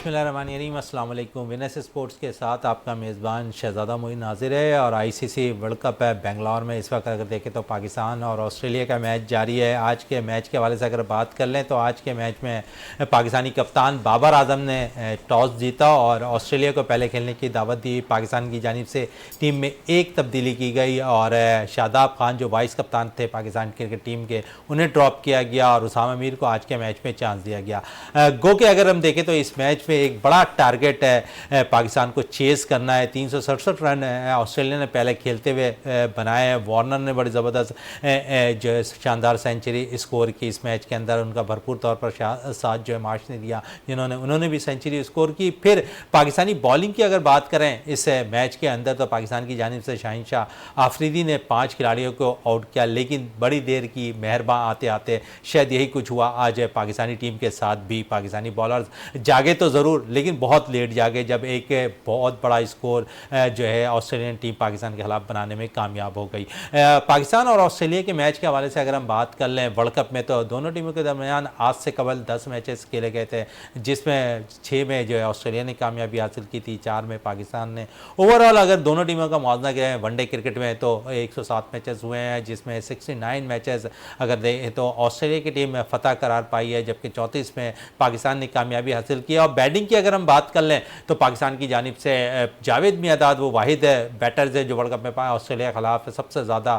बिस्मिल्लाहिर्रहमानिर्रहीम, अस्सलाम वालेकुम। विनस स्पोर्ट्स के साथ आपका मेज़बान शहज़ादा मोइन नाज़िर है और आईसीसी वर्ल्ड कप है बेंगलोर में। इस वक्त अगर देखें तो पाकिस्तान और ऑस्ट्रेलिया का मैच जारी है। आज के मैच के हवाले से अगर बात कर लें तो आज के मैच में पाकिस्तानी कप्तान बाबर आजम ने टॉस जीता और ऑस्ट्रेलिया को पहले खेलने की दावत दी। पाकिस्तान की जानिब से टीम में एक तब्दीली की गई और शादाब खान जो वाइस कप्तान थे पाकिस्तान क्रिकेट टीम के, उन्हें ड्रॉप किया गया और उसामा मीर को आज के मैच में चांस दिया गया। गो के अगर हम देखें तो इस मैच में एक बड़ा टारगेट है पाकिस्तान को चेस करना है। 367 रन ऑस्ट्रेलिया ने पहले खेलते हुए बनाए हैं। वार्नर ने बड़ी ज़बरदस्त जो शानदार सेंचुरी स्कोर की इस मैच के अंदर। उनका भरपूर तौर पर साथ जो है मार्श ने दिया, उन्होंने भी सेंचुरी स्कोर की। फिर पाकिस्तानी बॉलिंग की अगर बात करें इस मैच के अंदर तो पाकिस्तान की जानिब से शाहीन शाह आफरीदी ने 5 खिलाड़ियों को आउट किया, लेकिन बड़ी देर की मेहरबान आते आते शायद यही कुछ हुआ आज पाकिस्तानी टीम के साथ भी। पाकिस्तानी बॉलर्स जागे तो ज़रूर लेकिन बहुत लेट जागे जब एक बहुत बड़ा स्कोर जो है ऑस्ट्रेलियन टीम पाकिस्तान के खिलाफ बनाने में कामयाब हो गई। पाकिस्तान और ऑस्ट्रेलिया के मैच के हवाले से अगर हम बात कर लें वर्ल्ड कप में तो दोनों टीमों के दरमियान आज से कबल 10 मैचेस खेले गए थे, जिसमें 6 में जो है ऑस्ट्रेलिया ने कामयाबी हासिल की थी, 4 में पाकिस्तान ने। ओवरऑल अगर दोनों टीमों का मुआवजा करें वनडे क्रिकेट में तो 107 मैचेस हुए हैं, जिसमें 69 मैचेस अगर देखें तो ऑस्ट्रेलिया की टीम फतह करार पाई है, जबकि 34 में पाकिस्तान ने कामयाबी हासिल की। और बैटिंग की अगर हम बात कर लें तो पाकिस्तान की जानिब से जावेद मियांदाद वो वाहिद बैटर्स है जो वर्ल्ड कप में ऑस्ट्रेलिया के खिलाफ सबसे ज़्यादा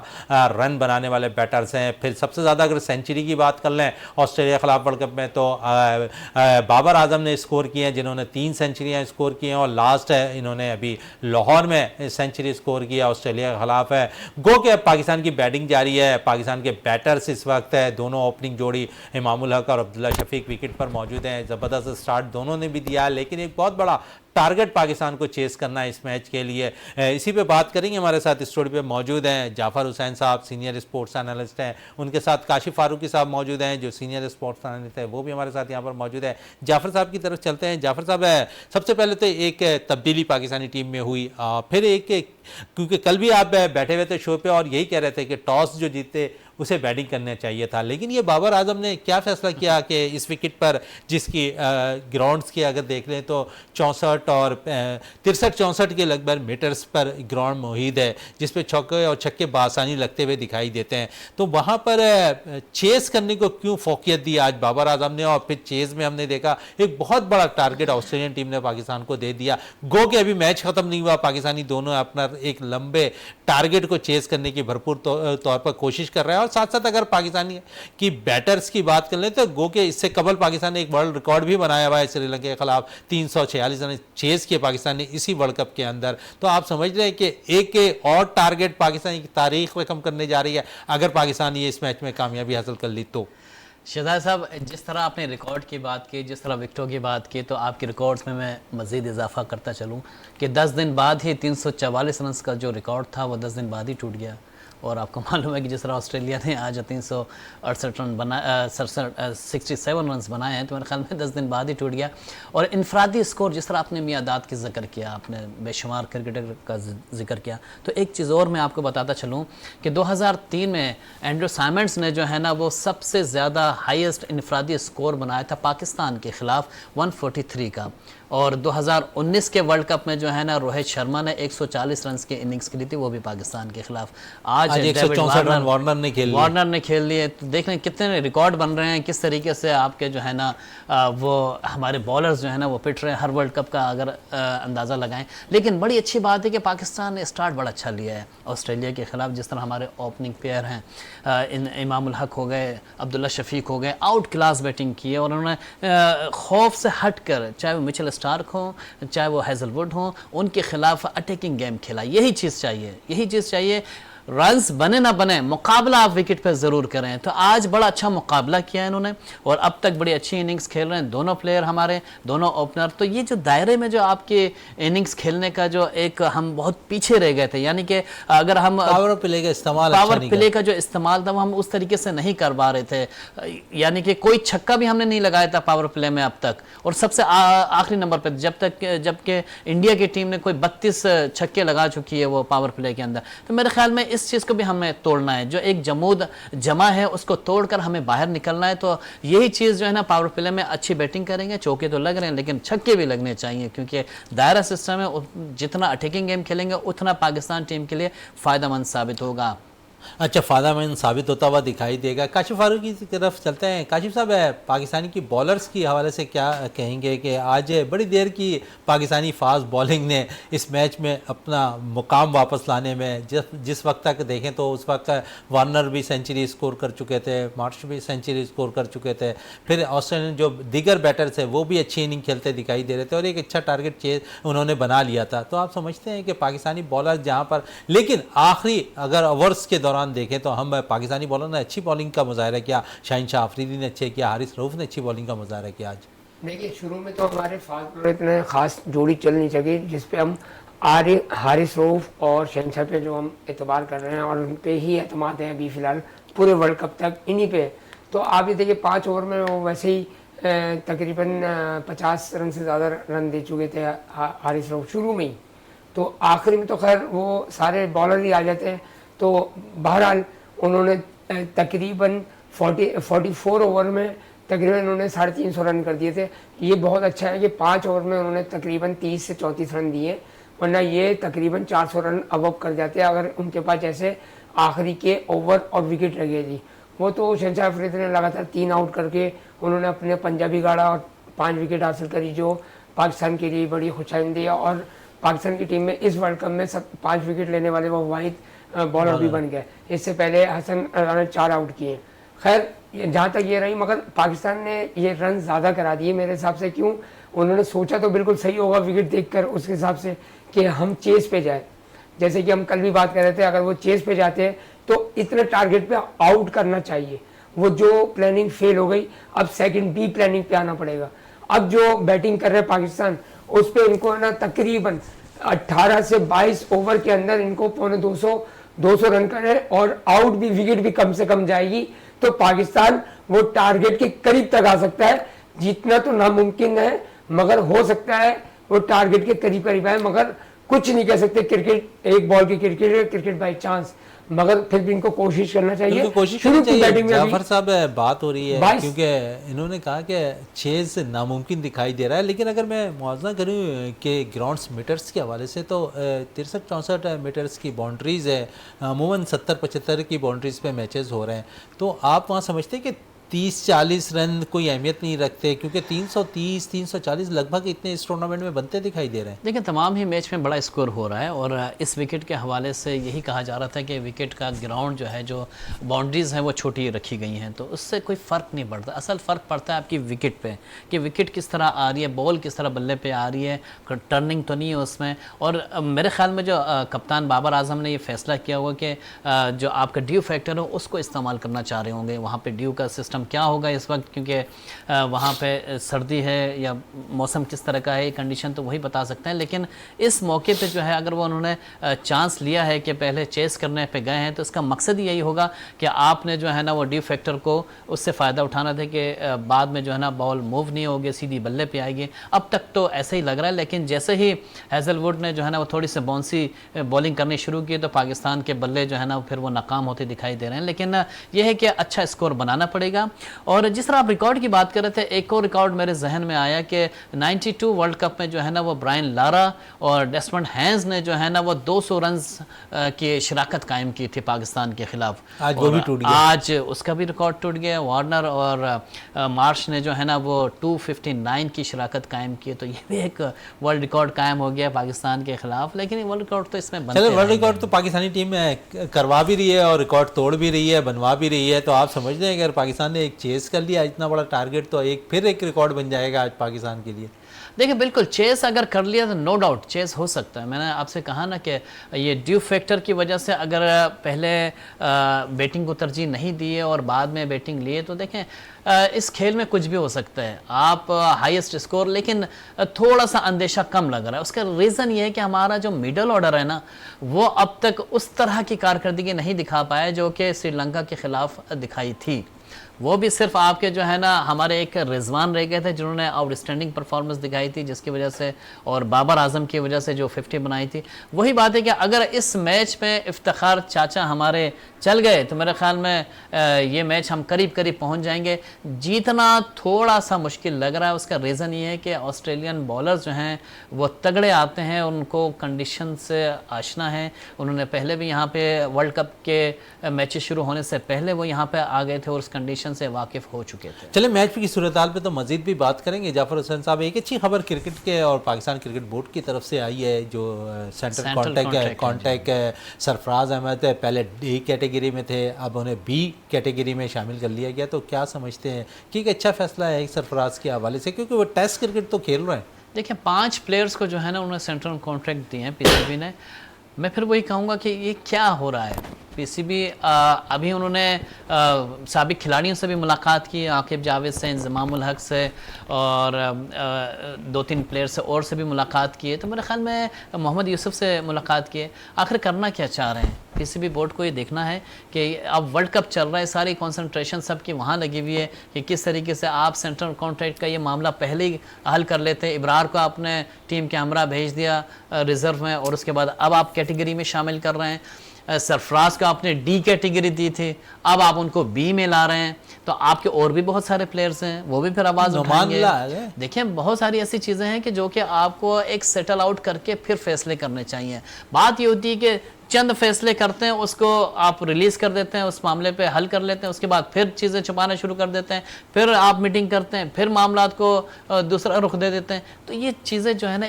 रन बनाने वाले बैटर्स हैं। फिर सबसे ज़्यादा अगर सेंचुरी की बात कर लें ऑस्ट्रेलिया के खिलाफ वर्ल्ड कप में तो बाबर आजम ने स्कोर किए हैं, जिन्होंने 3 सेंचुरियाँ स्कोर की हैं और लास्ट है इन्होंने अभी लाहौर में सेंचुरी स्कोर किया ऑस्ट्रेलिया के खिलाफ है। गो के पाकिस्तान की बैटिंग जारी है। पाकिस्तान के बैटर्स इस वक्त है, दोनों ओपनिंग जोड़ी इमामुल हक और अब्दुल्ला शफीक विकेट पर मौजूद हैं। ज़बरदस्त स्टार्ट दोनों ने भी दिया है, लेकिन एक बहुत बड़ा टारगेट पाकिस्तान को चेस करना है इस मैच के लिए। इसी पे बात करेंगे। हमारे साथ स्टूडियो पे मौजूद हैं जाफ़र हुसैन साहब, सीनियर स्पोर्ट्स एनालिस्ट हैं। उनके साथ काशिफ फारूकी साहब मौजूद हैं जो सीनियर स्पोर्ट्स एनालिस्ट है, वो भी हमारे साथ यहाँ पर मौजूद है। जाफ़र साहब की तरफ चलते हैं। जाफ़र साहब, सबसे पहले तो एक तब्दीली पाकिस्तानी टीम में हुई, फिर एक क्योंकि कल भी आप बैठे हुए थे शो पे और यही कह रहे थे कि टॉस जो जीते उसे बैटिंग करना चाहिए था, लेकिन ये बाबर आजम ने क्या फैसला किया कि इस विकेट पर जिसकी ग्राउंड्स की अगर देख लें तो 64 और 63-64 के लगभग मीटर्स पर ग्राउंड मुहित है, जिस पे चौके और छक्के बासानी लगते हुए दिखाई देते हैं, तो वहाँ पर चेस करने को क्यों फोकियत दी आज बाबर आजम ने? और फिर चेस में हमने देखा एक बहुत बड़ा टारगेट ऑस्ट्रेलियन टीम ने पाकिस्तान को दे दिया। गो के अभी मैच खत्म नहीं हुआ, पाकिस्तानी दोनों अपना एक लंबे टारगेट को चेस करने की भरपूर तौर पर कोशिश कर रहे हैं। और साथ साथ अगर पाकिस्तानी की बैटर्स की बात कर लें तो गो के इससे कबल पाकिस्तान ने एक वर्ल्ड रिकॉर्ड भी बनाया हुआ है श्रीलंका के खिलाफ, 346 रन चेस किए पाकिस्तान ने इसी वर्ल्ड कप के अंदर। तो आप समझ रहे हैं कि एक और टारगेट पाकिस्तान की तारीख रकम करने जा रही है अगर पाकिस्तान ये इस मैच में कामयाबी हासिल कर ली तो। शहजाद साहब, जिस तरह आपने रिकॉर्ड की बात की, जिस तरह विकेटों की बात की, तो आपके रिकॉर्ड्स में मैं मज़ीद इजाफा करता चलूँ कि 10 दिन बाद ही 344 रन का जो रिकॉर्ड था वो 10 दिन बाद ही टूट गया। और आपको मालूम है कि जिस तरह ऑस्ट्रेलिया ने आज 368 रन बना 67 रन बनाए हैं, तो मेरे ख्याल में 10 दिन बाद ही टूट गया। और इनफरादी स्कोर जिस तरह आपने मियांदाद की जिक्र किया, आपने बेशुमार क्रिकेटर का जिक्र किया, तो एक चीज़ और मैं आपको बताता चलूँ कि 2003 में एंड्रू साइमंड्स ने जो है ना वो सबसे ज़्यादा हाईएस्ट इनफरादी स्कोर बनाया था पाकिस्तान के ख़िलाफ़ 143 का। और 2019 के वर्ल्ड कप में जो है ना रोहित शर्मा ने 140 रन की इनिंग्स खेली थी, वो भी पाकिस्तान के खिलाफ। आज 164 रन वार्नर ने खेल लिए। तो देख रहे हैं कितने रिकॉर्ड बन रहे हैं, किस तरीके से आपके जो है ना वो हमारे बॉलर्स जो है ना वो पिट रहे हैं हर वर्ल्ड कप का अगर अंदाज़ा लगाएं। लेकिन बड़ी अच्छी बात है कि पाकिस्तान ने स्टार्ट बड़ा अच्छा लिया है ऑस्ट्रेलिया के खिलाफ। जिस तरह हमारे ओपनिंग प्लेयर हैं इमामुल हक हो गए, अब्दुल्ला शफीक हो गए, आउट क्लास बैटिंग की है और उन्होंने खौफ से हट कर, चाहे वो मिचेल स्टार्क हो चाहे वो हेजलवुड हो, उनके खिलाफ अटैकिंग गेम खेला। यही चीज़ चाहिए। रन्स बने ना बने, मुकाबला आप विकेट पर ज़रूर करें। तो आज बड़ा अच्छा मुकाबला किया है इन्होंने और अब तक बड़ी अच्छी इनिंग्स खेल रहे हैं दोनों प्लेयर हमारे, दोनों ओपनर। तो ये जो दायरे में जो आपके इनिंग्स खेलने का जो एक हम बहुत पीछे रह गए थे, यानी कि अगर हम पावर प्ले का जो इस्तेमाल था वो हम उस तरीके से नहीं कर पा रहे थे, यानी कि कोई छक्का भी हमने नहीं लगाया था पावर प्ले में अब तक। और सबसे आखिरी नंबर पर जबकि इंडिया की टीम ने कोई 32 छक्के लगा चुकी है वो पावर प्ले के अंदर। तो मेरे ख्याल में इस चीज़ को भी हमें तोड़ना है, जो एक जमूद जमा है उसको तोड़कर हमें बाहर निकलना है। तो यही चीज़ जो है ना, पावर प्ले में अच्छी बैटिंग करेंगे, चौके तो लग रहे हैं लेकिन छक्के भी लगने चाहिए, क्योंकि दायरा सिस्टम है, जितना अटैकिंग गेम खेलेंगे उतना पाकिस्तान टीम के लिए फ़ायदेमंद साबित होगा। अच्छा, फ़ायदेमंद साबित होता हुआ दिखाई देगा। काशिफ फारूक की तरफ चलते हैं। काशिफ साहब, पाकिस्तानी की बॉलर्स की हवाले से क्या कहेंगे कि आज बड़ी देर की पाकिस्तानी फास्ट बॉलिंग ने इस मैच में अपना मुकाम वापस लाने में, जिस वक्त तक देखें तो उस वक्त वार्नर भी सेंचुरी स्कोर कर चुके थे, मार्श भी सेंचुरी स्कोर कर चुके थे, फिर ऑस्ट्रेलियन जो दीगर बैटर्स है वो भी अच्छी इनिंग खेलते दिखाई दे रहे थे और एक अच्छा टारगेट चेज उन्होंने बना लिया था। तो आप समझते हैं कि पाकिस्तानी बॉलर जहाँ पर, लेकिन आखिरी अगर ओवर्स के दौरान देखें तो हम पाकिस्तानी बॉलर ने अच्छी बॉलिंग का मुजाहरा किया, शाहीन शाह अफरीदी ने अच्छे किया, हारिस रऊफ ने अच्छी बॉलिंग का मुजाहरा किया। आज देखिए, शुरू में तो हमारे फास्ट बॉलर इतने खास जोड़ी चल नहीं सकी जिस पे हम हारिस रऊफ और शहनशाह पे जो हम एतबार कर रहे हैं और उन पे ही एतमाद है अभी फ़िलहाल पूरे वर्ल्ड कप तक इन्हीं पे। तो आप ये देखिए 5 ओवर में वो वैसे ही तकरीबन 50 रन से ज़्यादा रन दे चुके थे हारिस रऊफ शुरू में ही। तो आखिरी में तो खैर वो सारे बॉलर ही आ जाते हैं। तो बहरहाल उन्होंने तकरीबन 44 ओवर में तकरीबन उन्होंने 350 रन कर दिए थे। ये बहुत अच्छा है कि 5 ओवर में उन्होंने तकरीबन 30 से 34 रन दिए, वरना ये तकरीबन 400 रन अबव कर जाते अगर उनके पास जैसे आखिरी के ओवर और विकेट लगे थी। वो तो शहनशाह अफरीदी ने लगातार 3 आउट करके उन्होंने अपने पंजाबी गाड़ा और 5 विकेट हासिल करी, जो पाकिस्तान के लिए बड़ी खुशाइंदी है। और पाकिस्तान की टीम में इस वर्ल्ड कप में सब 5 विकेट लेने वाले वो वाहिद बॉलर भी बन गए। इससे पहले हसन राना ने 4 आउट किए। खैर जहाँ तक ये रही, मगर पाकिस्तान ने ये रन ज़्यादा करा दिए मेरे हिसाब से। क्यों? उन्होंने सोचा तो बिल्कुल सही होगा विकेट देखकर उसके हिसाब से कि हम चेस पे जाए, जैसे कि हम कल भी बात कर रहे थे, अगर वो चेस पे जाते हैं तो इतने टारगेट पे आउट करना चाहिए। वो जो प्लानिंग फेल हो गई, अब सेकंड बी प्लानिंग पे आना पड़ेगा। अब जो बैटिंग कर रहे हैं पाकिस्तान, उस पर इनको ना तकरीबन 18 से 22 ओवर के अंदर इनको पौने 200 रन करे और आउट भी, विकेट भी कम से कम जाएगी, तो पाकिस्तान वो टारगेट के करीब तक आ सकता है। जीतना तो नामुमकिन है, मगर हो सकता है वो टारगेट के करीब करीब आए। मगर कुछ नहीं कह सकते, क्रिकेट एक बॉल की क्रिकेट बाई चांस, मगर फिर भी इनको कोशिश करना चाहिए। कोशिश करनी चाहिए। जाफर साहब, बात हो रही है क्योंकि इन्होंने कहा कि चेज नामुमकिन दिखाई दे रहा है, लेकिन अगर मैं मुआवजा करूँ कि ग्राउंड्स मीटर्स के हवाले से तो 63-64 मीटर्स की बाउंड्रीज़ है, अमूमन 70-75 की बाउंड्रीज़ पे मैचेस हो रहे हैं। तो आप वहाँ समझते हैं कि 30-40 रन कोई अहमियत नहीं रखते, क्योंकि 330-340 लगभग इतने इस टूर्नामेंट में बनते दिखाई दे रहे हैं। देखिए, तमाम ही मैच में बड़ा स्कोर हो रहा है और इस विकेट के हवाले से यही कहा जा रहा था कि विकेट का ग्राउंड जो है, जो बाउंड्रीज़ हैं वो छोटी रखी गई हैं, तो उससे कोई फ़र्क नहीं पड़ता। असल फ़र्क पड़ता है आपकी विकेट पे कि विकेट किस तरह आ रही है, बॉल किस तरह बल्ले पे आ रही है, टर्निंग तो नहीं है उसमें। और मेरे ख्याल में जो कप्तान बाबर आजम ने ये फैसला किया हुआ कि जो आपका ड्यू फैक्टर हो उसको इस्तेमाल करना चाह रहे होंगे। वहाँ पर ड्यू का सिस्टम क्या होगा इस वक्त, क्योंकि वहाँ पे सर्दी है या मौसम किस तरह का है, ये कंडीशन तो वही बता सकते हैं। लेकिन इस मौके पे जो है, अगर वो उन्होंने चांस लिया है कि पहले चेस करने पे गए हैं, तो इसका मकसद यही होगा कि आपने जो है ना वो ड्यू फैक्टर को उससे फ़ायदा उठाना था कि बाद में जो है ना बॉल मूव नहीं होगी, सीधी बल्ले पे आएगी। अब तक तो ऐसे ही लग रहा है, लेकिन जैसे ही हैज़लवुड ने जो है ना वो थोड़ी सी बाउंसी बॉलिंग करनी शुरू की, तो पाकिस्तान के बल्ले जो है ना फिर वो नाकाम होते दिखाई दे रहे हैं। लेकिन यह है कि अच्छा स्कोर बनाना पड़ेगा। और जिस तरह आप रिकॉर्ड की बात कर रहे थे, एक और रिकॉर्ड मेरे जहन में आया कि 92 वर्ल्ड कप में जो है ना वो ब्रायन लारा और डेस्मंड हैंस ने जो है ना वो 200 रन की शराकत कायम की थी पाकिस्तान के खिलाफ। आज वो भी टूट गया, आज उसका भी रिकॉर्ड टूट गया। वार्नर और मार्श ने जो है ना वो 259 की शराकत कायम की, तो ये भी एक वर्ल्ड रिकॉर्ड कायम हो गया पाकिस्तान के खिलाफ। लेकिन वर्ल्ड रिकॉर्ड तो इसमें चलो, वर्ल्ड रिकॉर्ड तो पाकिस्तानी टीम करवा भी रही है और रिकॉर्ड तोड़ भी रही है, बनवा भी रही है। तो आप समझते हैं अगर पाकिस्तान ने एक चेस कर लिया इतना बड़ा टारगेट, तो फिर एक रिकॉर्ड बन जाएगा आज पाकिस्तान के लिए। देखिए, बिल्कुल चेस अगर कर लिया तो नो डाउट चेस हो सकता है। मैंने आपसे कहा ना कि ये ड्यू फैक्टर की वजह से अगर पहले बैटिंग को तरजीह नहीं दी है और बाद में बैटिंग लिए, तो देखें इस खेल में कुछ भी हो सकता है। आप हाईएस्ट स्कोर, लेकिन थोड़ा सा अंदेशा कम लग रहा है। उसका रीज़न ये है कि हमारा जो मिडल ऑर्डर है ना, वो अब तक उस तरह की कारकर्दगी नहीं दिखा पाया जो कि श्रीलंका के ख़िलाफ़ दिखाई थी। वो भी सिर्फ आपके जो है ना हमारे एक रिजवान रह गए थे जिन्होंने आउटस्टैंडिंग परफॉर्मेंस दिखाई थी, जिसकी वजह से और बाबर आजम की वजह से जो 50 बनाई थी। वही बात है कि अगर इस मैच में इफ्तिखार चाचा हमारे चल गए तो मेरे ख्याल में ये मैच हम करीब करीब पहुंच जाएंगे। जीतना थोड़ा सा मुश्किल लग रहा है, उसका रीज़न ये है कि ऑस्ट्रेलियन बॉलर्स जो हैं वो तगड़े आते हैं, उनको कंडीशन से आशना है। उन्होंने पहले भी यहाँ पे वर्ल्ड कप के मैचेस शुरू होने से पहले वो यहाँ पे आ गए थे और उस कंडीशन से वाकिफ़ हो चुके थे। चले मैच की सूरत हाल पे तो मजीद भी बात करेंगे। जाफर हुसैन साहब, एक अच्छी खबर क्रिकेट के और पाकिस्तान क्रिकेट बोर्ड की तरफ से आई है, जो सेंट्रल कॉन्टैक्ट सरफराज अहमद पहले डी कैटेगरी में थे, अब उन्हें बी कैटेगरी में शामिल कर लिया गया। तो क्या समझते हैं कि एक अच्छा फैसला है एक सरफराज के हवाले से, क्योंकि वो टेस्ट क्रिकेट तो खेल रहे हैं। देखिए 5 प्लेयर्स को जो है ना उन्होंने सेंट्रल कॉन्ट्रैक्ट दिए हैं पीसीबी ने। मैं फिर वही कहूँगा कि ये क्या हो रहा है। पीसीबी अभी उन्होंने साबिक खिलाड़ियों से भी मुलाकात की, आकिब जावेद से, इंजमामुल हक से और 2-3 प्लेयर से और से भी मुलाकात की है। तो मेरे ख्याल में मोहम्मद यूसुफ से मुलाकात की है। आखिर करना क्या चाह रहे हैं पीसीबी बोर्ड को? ये देखना है कि अब वर्ल्ड कप चल रहा है, सारी कंसंट्रेशन सबकी वहाँ लगी हुई है कि किस तरीके से आप सेंट्रल कॉन्ट्रैक्ट का ये मामला पहले ही हल कर लेते हैं। इब्रार को आपने टीम के हमरा भेज दिया रिजर्व में और उसके बाद अब आप कैटेगरी में शामिल कर रहे हैं। सरफराज को आपने डी कैटेगरी दी थी, अब आप उनको बी में ला रहे हैं। तो आपके और भी बहुत सारे प्लेयर्स हैं, वो भी फिर आवाज़ उठाएंगे। देखिए बहुत सारी ऐसी चीज़ें हैं कि जो कि आपको एक सेटल आउट करके फिर फैसले करने चाहिए। बात ये होती है कि चंद फैसले करते हैं, उसको आप रिलीज़ कर देते हैं, उस मामले पे हल कर लेते हैं, उसके बाद फिर चीज़ें छुपाना शुरू कर देते हैं, फिर आप मीटिंग करते हैं, फिर मामलात को दूसरा रुख दे देते हैं। तो ये चीज़ें जो है ना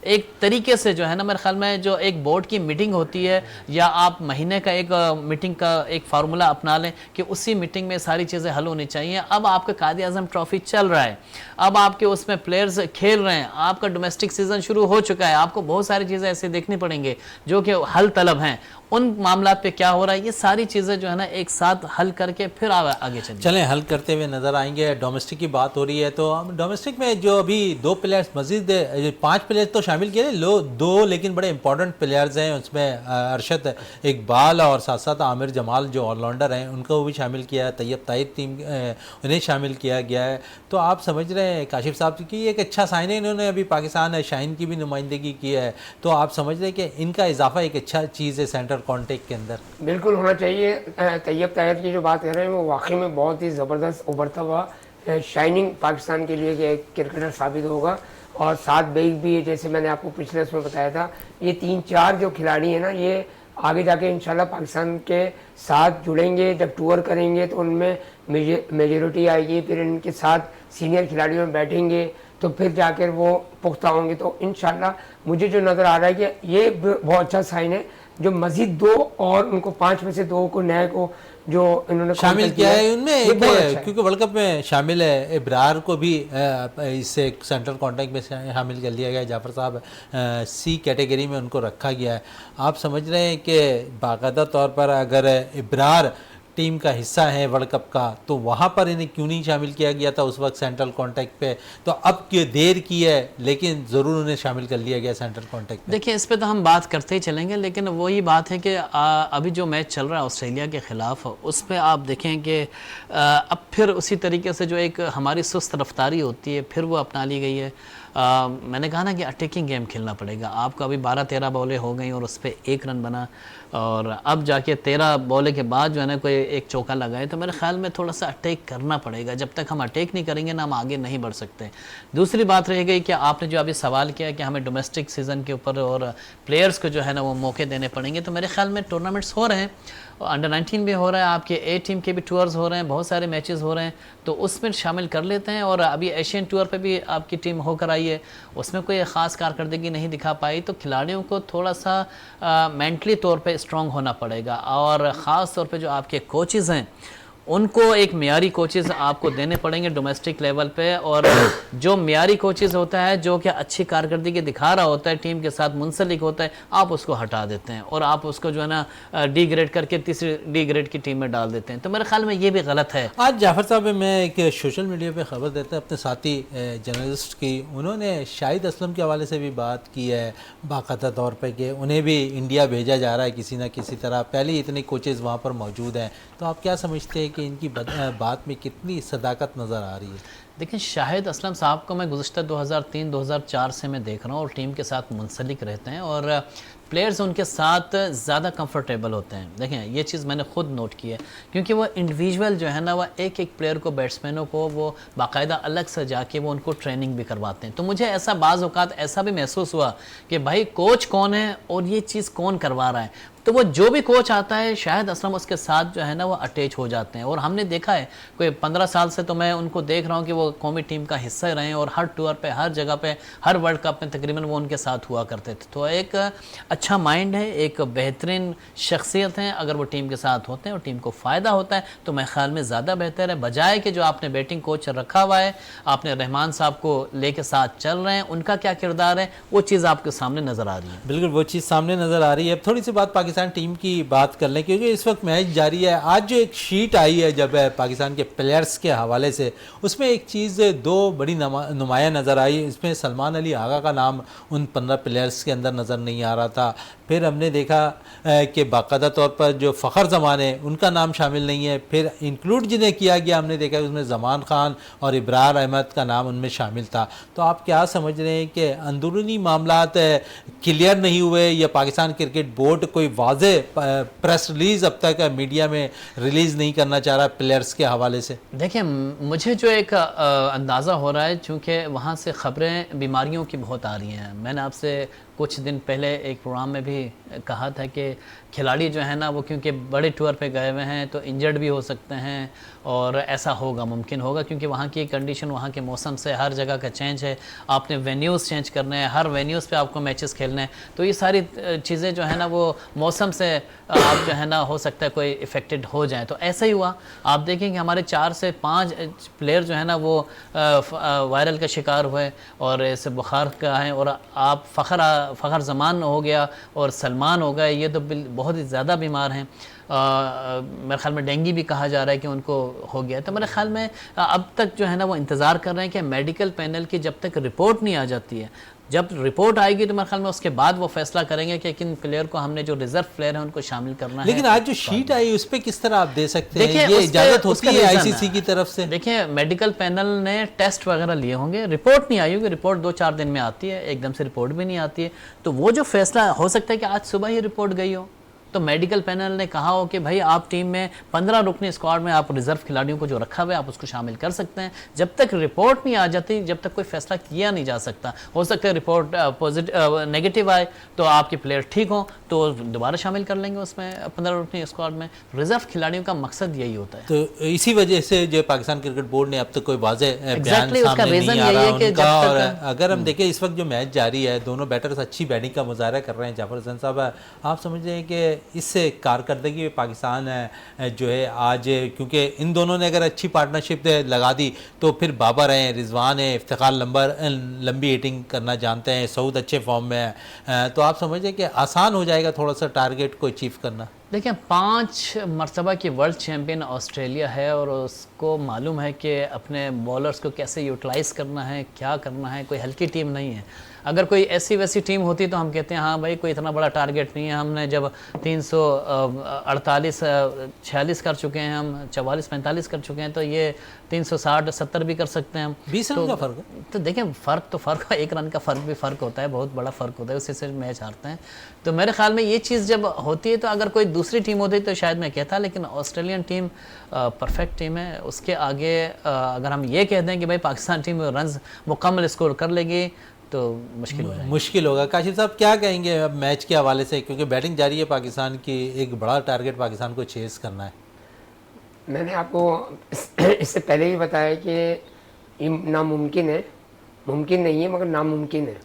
एक तरीके से जो है ना मेरे ख्याल में जो एक बोर्ड की मीटिंग होती है या आप महीने का एक मीटिंग का एक फार्मूला अपना लें कि उसी मीटिंग में सारी चीज़ें हल होनी चाहिए। अब आपका कायद आज़म ट्रॉफी चल रहा है, अब आपके उसमें प्लेयर्स खेल रहे हैं, आपका डोमेस्टिक सीजन शुरू हो चुका है, आपको बहुत सारी चीज़ें ऐसे देखनी पड़ेंगी जो कि हल तलब हैं। उन मामला पे क्या हो रहा है, ये सारी चीज़ें जो है ना एक साथ हल करके फिर आगे चलें हल करते हुए नज़र आएंगे। डोमेस्टिक की बात हो रही है तो डोमेस्टिक में जो अभी 2 प्लेयर्स मजीद 5 प्लेयर्स तो शामिल किए, 2 लेकिन बड़े इंपॉर्टेंट प्लेयर्स हैं। उसमें अरशद इकबाल और साथ साथ आमिर जमाल जो ऑलराउंडर हैं उनको भी शामिल किया है। तैयब ताहिर टीम उन्हें शामिल किया गया है। तो आप समझ रहे हैं काशिफ साहब की एक अच्छा साइन है, इन्होंने अभी पाकिस्तान शाहीन की भी नुमाइंदगी की है। तो आप समझ रहे हैं कि इनका इजाफा एक अच्छा चीज़ है सेंट्रल कॉन्टैक्ट के अंदर? बिल्कुल होना चाहिए। तैयब ताहिर की जो बात कर रहे हैं वो वाकई में बहुत ही ज़बरदस्त उभरता हुआ शाइनिंग पाकिस्तान के लिए एक क्रिकेटर साबित होगा। और साथ बेग भी, जैसे मैंने आपको पिछले उसमें बताया था, ये 3-4 जो खिलाड़ी हैं ना, ये आगे जाके इंशाल्लाह पाकिस्तान के साथ जुड़ेंगे। जब टूर करेंगे तो उनमें मेजोरिटी आएगी, फिर इनके साथ सीनियर खिलाड़ियों में बैठेंगे तो फिर जाकर वो पुख्ता होंगे। तो इंशाल्लाह मुझे जो नज़र आ रहा है कि ये बहुत अच्छा साइन है जो मजीद 2 और उनको 5 में से 2 को नए को जो इन्होंने शामिल किया है उनमें एक अच्छा क्योंकि वर्ल्ड कप में शामिल है। इब्रार को भी इससे सेंट्रल कॉन्टैक्ट में शामिल कर लिया गया। जाफर साहब सी कैटेगरी में उनको रखा गया है। आप समझ रहे हैं कि बाकायदा तौर पर अगर इब्रार टीम का हिस्सा है वर्ल्ड कप का तो वहाँ पर इन्हें क्यों नहीं शामिल किया गया था उस वक्त सेंट्रल कॉन्टैक्ट पे? तो अब क्यों देर की है, लेकिन ज़रूर उन्हें शामिल कर लिया गया सेंट्रल कॉन्टैक्ट पे। देखिए इस पे तो हम बात करते ही चलेंगे, लेकिन वही बात है कि अभी जो मैच चल रहा है ऑस्ट्रेलिया के ख़िलाफ़, उस पर आप देखें कि अब फिर उसी तरीके से जो एक हमारी सुस्त रफ्तारी होती है फिर वो अपना ली गई है। मैंने कहा ना कि अटैकिंग गेम खेलना पड़ेगा आपको। अभी 12-13 बॉलें हो गई और उस पर 1 रन बना, और अब जाके 13 बॉले के बाद जो है ना कोई एक चौका लगाए। तो मेरे ख्याल में थोड़ा सा अटैक करना पड़ेगा। जब तक हम अटैक नहीं करेंगे ना हम आगे नहीं बढ़ सकते। दूसरी बात रह गई कि आपने जो अभी सवाल किया कि हमें डोमेस्टिक सीज़न के ऊपर और प्लेयर्स को जो है ना वो मौके देने पड़ेंगे। तो मेरे ख्याल में टूर्नामेंट्स हो रहे हैं, अंडर 19 भी हो रहा है, आपके ए टीम के भी टूर्स हो रहे हैं, बहुत सारे मैचेस हो रहे हैं, तो उसमें शामिल कर लेते हैं। और अभी एशियन टूर पे भी आपकी टीम होकर आई है, उसमें कोई ख़ास कारकर्दगी नहीं दिखा पाई। तो खिलाड़ियों को थोड़ा सा मेंटली तौर पे स्ट्रॉन्ग होना पड़ेगा, और ख़ास तौर पे जो आपके कोचेज़ हैं उनको एक मियारी कोचेज़ आपको देने पड़ेंगे डोमेस्टिक लेवल पे। और जो मियारी कोचेज़ होता है जो कि अच्छी कारकर्दगी दिखा रहा होता है, टीम के साथ मुंसलिक होता है, आप उसको हटा देते हैं और आप उसको जो है ना डी ग्रेड करके तीसरी डी ग्रेड की टीम में डाल देते हैं। तो मेरे ख्याल में ये भी गलत है। आज जाफर साहब मैं एक सोशल मीडिया पे खबर देते हैं अपने साथी जर्नलिस्ट की, उन्होंने शाहिद असलम के हवाले से भी बात की है बाकायदा तौर पर कि उन्हें भी इंडिया भेजा जा रहा है किसी ना किसी तरह। पहले ही इतने कोचेज़ वहाँ पर मौजूद हैं, तो आप क्या समझते हैं कि कि इनकी बात में कितनी सदाकत नज़र आ रही है? देखिए, शाहिद असलम साहब को मैं गुज़िश्ता 2003-2004 से मैं देख रहा हूँ और टीम के साथ मुंसलिक रहते हैं और प्लेयर्स उनके साथ ज़्यादा कंफर्टेबल होते हैं। देखें, ये चीज़ मैंने खुद नोट की है, क्योंकि वो इंडिविजुअल जो है ना, वह एक एक प्लेयर को, बैट्समैनों को वो बाकायदा अलग से जाके वो उनको ट्रेनिंग भी करवाते हैं। तो मुझे ऐसा बाज़ औक़ात ऐसा भी महसूस हुआ कि भाई कोच कौन है और ये चीज़ कौन करवा रहा है। तो वो जो भी कोच आता है, शाहिद असलम उसके साथ जो है ना वो अटैच हो जाते हैं। और हमने देखा है, कोई 15 साल से तो मैं उनको देख रहा हूँ कि वो कौमी टीम का हिस्सा रहे हैं और हर टूर पे, हर जगह पे, हर वर्ल्ड कप में तकरीबन वो उनके साथ हुआ करते थे। तो एक अच्छा माइंड है, एक बेहतरीन शख्सियत है। अगर वो टीम के साथ होते हैं और टीम को फ़ायदा होता है तो मैं ख्याल में ज़्यादा बेहतर है, बजाय कि जो आपने बैटिंग कोच रखा हुआ है, आपने रहमान साहब को लेके साथ चल रहे हैं, उनका क्या किरदार है वो चीज़ आपके सामने नज़र आ रही है। बिल्कुल वो चीज़ सामने नज़र आ रही है। अब थोड़ी सी बात पाकिस्तान टीम की बात कर लें, क्योंकि इस वक्त मैच जारी है। आज जो एक शीट आई है जब पाकिस्तान के प्लेयर्स के हवाले से, उसमें एक चीज़ दो बड़ी नुमाया नज़र आई। इसमें सलमान अली आगा का नाम उन 15 प्लेयर्स के अंदर नज़र नहीं आ रहा था। फिर हमने देखा कि बाकायदा तौर पर जो फ़खर ज़मान है उनका नाम शामिल नहीं है। फिर इंक्लूड जिन्हें किया गया, हमने देखा उसमें ज़मान ख़ान और इब्रार अहमद का नाम उनमें शामिल था। तो आप क्या समझ रहे हैं कि अंदरूनी मामलात क्लियर नहीं हुए या पाकिस्तान क्रिकेट बोर्ड कोई वाज़े प्रेस रिलीज़ अब तक मीडिया में रिलीज़ नहीं करना चाह रहा प्लेयर्स के हवाले से? देखिए, मुझे जो एक अंदाज़ा हो रहा है, चूँकि वहाँ से ख़बरें बीमारियों की बहुत आ रही हैं। मैंने आपसे कुछ दिन पहले एक प्रोग्राम में भी कहा था कि खिलाड़ी जो है ना वो क्योंकि बड़े टूर पे गए हुए हैं तो इंजर्ड भी हो सकते हैं और ऐसा होगा, मुमकिन होगा, क्योंकि वहाँ की कंडीशन, वहाँ के मौसम से, हर जगह का चेंज है। आपने वेन्यूज़ चेंज करने हैं, हर वेन्यूज़ पे आपको मैचेस खेलने हैं। तो ये सारी चीज़ें जो है ना वो मौसम से आप जो है ना हो सकता है कोई इफ़ेक्टेड हो जाए। तो ऐसा ही हुआ। आप देखें कि हमारे 4 से 5 प्लेयर जो है ना वो वायरल का शिकार हुए और इसे बुखार का है। और आप फ़खर ज़मान हो गया और सलमान हो गए, ये तो बहुत ही ज़्यादा बीमार हैं। मेरे ख्याल में डेंगू भी कहा जा रहा है कि उनको हो गया। तो मेरे ख्याल में अब तक जो है ना वो इंतज़ार कर रहे हैं कि मेडिकल पैनल की जब तक रिपोर्ट नहीं आ जाती है, जब रिपोर्ट आएगी तो मेरे ख्याल में उसके बाद वो फैसला करेंगे कि किन प्लेयर को हमने, जो रिजर्व प्लेयर हैं उनको शामिल करना है। लेकिन आज जो शीट आई उस पर किस तरह आप दे सकते हैं? देखिए, ये इजाज़त होती है आईसीसी की तरफ से? देखिए, मेडिकल पैनल ने टेस्ट वगैरह लिए होंगे, रिपोर्ट नहीं आई होगी। रिपोर्ट 2-4 दिन में आती है, एकदम से रिपोर्ट भी नहीं आती है। तो वो जो फैसला हो सकता है कि आज सुबह ही रिपोर्ट गई हो, तो मेडिकल पैनल ने कहा हो कि भाई आप टीम में 15 रुकनी स्क्वाड में आप रिजर्व खिलाड़ियों को जो रखा हुआ है आप उसको शामिल कर सकते हैं। जब तक रिपोर्ट नहीं आ जाती, जब तक कोई फैसला किया नहीं जा सकता। हो सकता है रिपोर्ट पॉजिटिव नेगेटिव आए तो आपके प्लेयर ठीक हो तो दोबारा शामिल कर लेंगे उसमें 15 रुकनी स्क्वाड में। रिजर्व खिलाड़ियों का मकसद यही होता है। तो इसी वजह से जो पाकिस्तान क्रिकेट बोर्ड ने अब तक कोई वाज़े बयान उसका सामने रीज़न नहीं आ यही रहा है कि उनका। और जब अगर हम देखें इस वक्त जो मैच जारी है, दोनों बैटर्स अच्छी बैटिंग का मुजाहरा कर रहे हैं। जाफर हसन साहब, आप समझ रहे हैं कि इससे कारकर्दगी पाकिस्तान जो है आज, क्योंकि इन दोनों ने अगर अच्छी पार्टनरशिप लगा दी तो फिर बाबर हैं, रिजवान है, इफ्तिखार लंबी हिटिंग करना जानते हैं, सऊद अच्छे फॉर्म में है, तो आप समझें कि आसान हो जाएगा थोड़ा सा टारगेट को अचीव करना? देखिए, 5 मरतबा की वर्ल्ड चैम्पियन ऑस्ट्रेलिया है और उसको मालूम है कि अपने बॉलर्स को कैसे यूटिलाइज़ करना है, क्या करना है। कोई हल्की टीम नहीं है। अगर कोई ऐसी वैसी टीम होती तो हम कहते हैं हाँ भाई कोई इतना बड़ा टारगेट नहीं है। हमने जब 348 46 कर चुके हैं, हम 44-45 कर चुके हैं, तो ये 360-70 भी कर सकते हैं हम। 20 रन का फ़र्क है। तो देखें, फ़र्क 1 रन का फ़र्क भी फ़र्क होता है, बहुत बड़ा फ़र्क होता है, उसी से मैच हारते हैं। तो मेरे ख्याल में ये चीज़ जब होती है तो अगर कोई दूसरी टीम होती तो शायद मैं कहता, लेकिन ऑस्ट्रेलियन टीम परफेक्ट टीम है। उसके आगे अगर हम ये कह दें कि भाई पाकिस्तान टीम रन मुकम्मल स्कोर कर लेगी तो मुश्किल होगा। काशिफ साहब क्या कहेंगे अब मैच के हवाले से, क्योंकि बैटिंग जारी है पाकिस्तान की, एक बड़ा टारगेट पाकिस्तान को चेस करना है? मैंने आपको इससे पहले भी बताया कि नामुमकिन है, मुमकिन नहीं है मगर नामुमकिन है।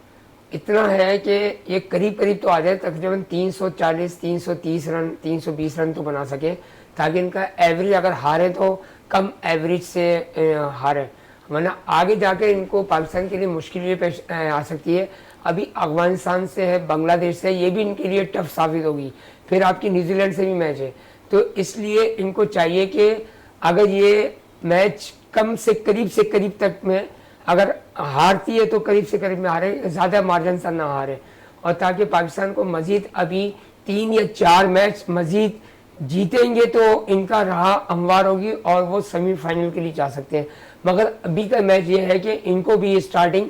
इतना है कि ये करीब करीब तो आ जाए, तकरीबन 340, 330 रन, 320 रन तो बना सके, ताकि इनका एवरेज अगर हारे तो कम एवरेज से हारे, वरना आगे जाके इनको पाकिस्तान के लिए मुश्किल पेश आ सकती है। अभी अफगानिस्तान से है, बांग्लादेश से, ये भी इनके लिए टफ साबित होगी। फिर आपकी न्यूजीलैंड से भी मैच है। तो इसलिए इनको चाहिए कि अगर ये मैच कम से करीब तक में अगर हारती है तो करीब से करीब में हारे, ज़्यादा मार्जिन से ना हारे, और ताकि पाकिस्तान को मज़ीद अभी 3 या 4 मैच मज़ीद जीतेंगे तो इनका राह हमवार होगी और वो सेमीफाइनल के लिए जा सकते हैं। मगर अभी का मैच ये है कि इनको भी स्टार्टिंग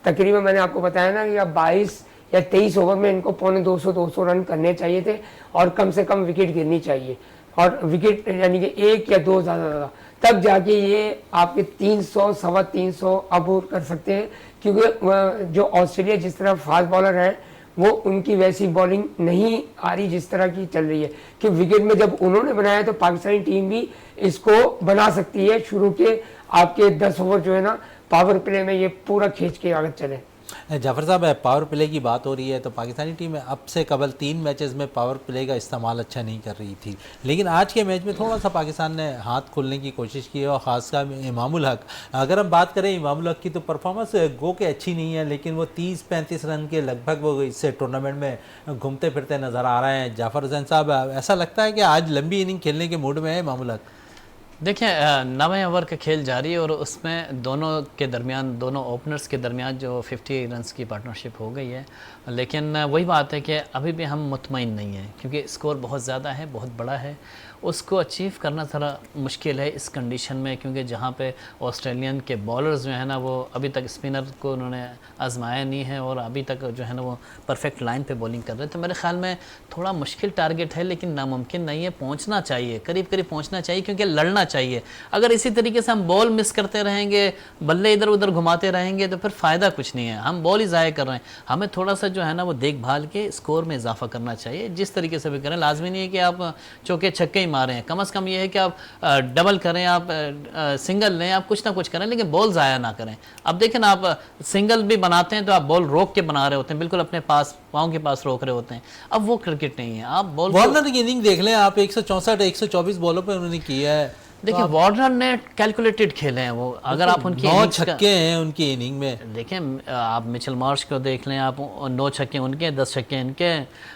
तकरीबन मैंने आपको बताया ना कि 22 या 23 ओवर में इनको पौने 200 रन करने चाहिए थे और कम से कम विकेट गिरनी चाहिए, और विकेट यानी कि 1 या 2 ज़्यादा, तब जाके ये आपके 300 सवा 300 अबूर कर सकते हैं। क्योंकि जो ऑस्ट्रेलिया जिस तरह फास्ट बॉलर है वो उनकी वैसी बॉलिंग नहीं आ रही जिस तरह की चल रही है, कि विकेट में जब उन्होंने बनाया तो पाकिस्तानी टीम भी इसको बना सकती है। शुरू के आपके 10 ओवर जो है ना पावर प्ले में ये पूरा खींच के आगे चले। जाफर साहब, पावर प्ले की बात हो रही है तो पाकिस्तानी टीम अब से कबल 3 मैचेस में पावर प्ले का इस्तेमाल अच्छा नहीं कर रही थी, लेकिन आज के मैच में थोड़ा सा पाकिस्तान ने हाथ खोलने की कोशिश की और ख़ासकर इमामुल हक। अगर हम बात करें इमामुल हक की तो परफॉर्मेंस गो के अच्छी नहीं है, लेकिन वो 30-35 रन के लगभग वो इससे टूर्नामेंट में घूमते फिरते नज़र आ रहे हैं। जाफर हुसैन साहब, ऐसा लगता है कि आज लंबी इनिंग खेलने के मूड में है इमामुल हक? देखिए 9वें ओवर का खेल जारी है और उसमें दोनों के दरमियान, दोनों ओपनर्स के दरमियान जो 50 रन्स की पार्टनरशिप हो गई है, लेकिन वही बात है कि अभी भी हम मुतमईन नहीं हैं क्योंकि स्कोर बहुत ज़्यादा है, बहुत बड़ा है। उसको अचीव करना थोड़ा मुश्किल है इस कंडीशन में, क्योंकि जहाँ पे ऑस्ट्रेलियन के बॉलर्स जो है ना वो अभी तक स्पिनर को उन्होंने आजमाया नहीं है और अभी तक जो है ना वो परफेक्ट लाइन पे बॉलिंग कर रहे हैं। तो मेरे ख्याल में थोड़ा मुश्किल टारगेट है, लेकिन नामुमकिन नहीं है, पहुँचना चाहिए, करीब करीब पहुँचना चाहिए क्योंकि लड़ना चाहिए। अगर इसी तरीके से हम बॉल मिस करते रहेंगे, बल्ले इधर उधर घुमाते रहेंगे तो फिर फ़ायदा कुछ नहीं है, हम बॉल ही ज़ाया कर रहे हैं। हमें थोड़ा सा जो है ना वो देखभाल के स्कोर में इजाफा करना चाहिए, जिस तरीके से भी करें। लाजमी नहीं है कि आप चौके छक्के ही मारें, कम अज़ कम ये है कि आप डबल करें, आप सिंगल लें, आप कुछ ना कुछ करें, लेकिन बॉल ज़ाया ना करें। अब देखें ना, आप सिंगल भी बनाते हैं तो आप बॉल रोक के बना रहे होते हैं, बिल्कुल अपने पास पाँव के पास रोक रहे होते हैं। अब वो क्रिकेट नहीं है, आप बॉल वार्नर की इनिंग देख लें आप, 164-124 बॉलों पर उन्होंने किया है। देखिए वार्नर ने कैलकुलेटेड खेले हैं वो, अगर आप उनकी 9 छक्के हैं उनकी इनिंग में। देखें आप मिचेल मार्श को देख लें, आप 9 छक्के उनके, 10 छक्के इनके,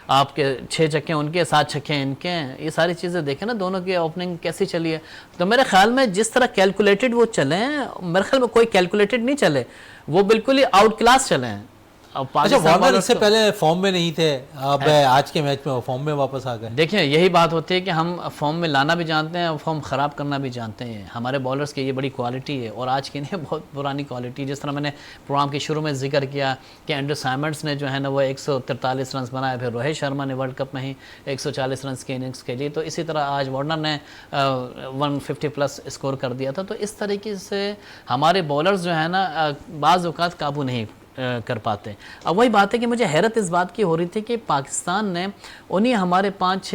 आपके 6 छक्के उनके, 7 छक्के इनके, ये सारी चीज़ें देखें ना दोनों की ओपनिंग कैसी चली है। तो मेरे ख्याल में जिस तरह कैलकुलेटेड वो चले हैं, मेरे ख्याल में कोई कैलकुलेटेड नहीं चले, वो बिल्कुल ही आउट क्लास चले हैं। अच्छा, वार्नर इससे पहले फॉर्म में नहीं थे, अब आज के मैच में वो फॉर्म में वापस आ गए। देखिए यही बात होती है कि हम फॉर्म में लाना भी जानते हैं और फॉर्म ख़राब करना भी जानते हैं। हमारे बॉलर्स की ये बड़ी क्वालिटी है और आज की नहीं, बहुत पुरानी क्वालिटी। जिस तरह मैंने प्रोग्राम के शुरू में जिक्र किया कि एंड्रू साइमंड्स ने जो है ना वो 143 रन बनाए, फिर रोहित शर्मा ने वर्ल्ड कप में ही 140 रन की इनिंग्स के लिए, तो इसी तरह आज वार्नर ने 150 प्लस स्कोर कर दिया था। तो इस तरीके से हमारे बॉलर्स जो है ना बाज़ औक़ात काबू नहीं कर पाते। अब वही बात है कि मुझे हैरत इस बात की हो रही थी कि पाकिस्तान ने उन्हीं हमारे 5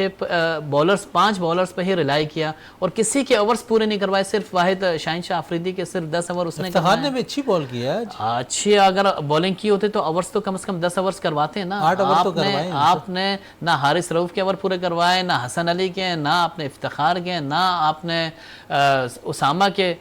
बॉलर्स पे ही रिलाई किया और किसी के ओवर्स पूरे नहीं करवाए। सिर्फ वाहिद शाहीन शाह अफरीदी के सिर्फ 10 ओवर उसने करवाए। ने अच्छी बॉल की है, अच्छी अगर बॉलिंग की होती तो ओवर्स तो कम से कम 10 ओवर्स करवाते हैं ना। 8 ओवर तो करवाए आपने ना हारिस रऊफ के ओवर पूरे करवाए, ना हसन अली के, ना आपने इफ्तिखार के, ना आपने उसामा के।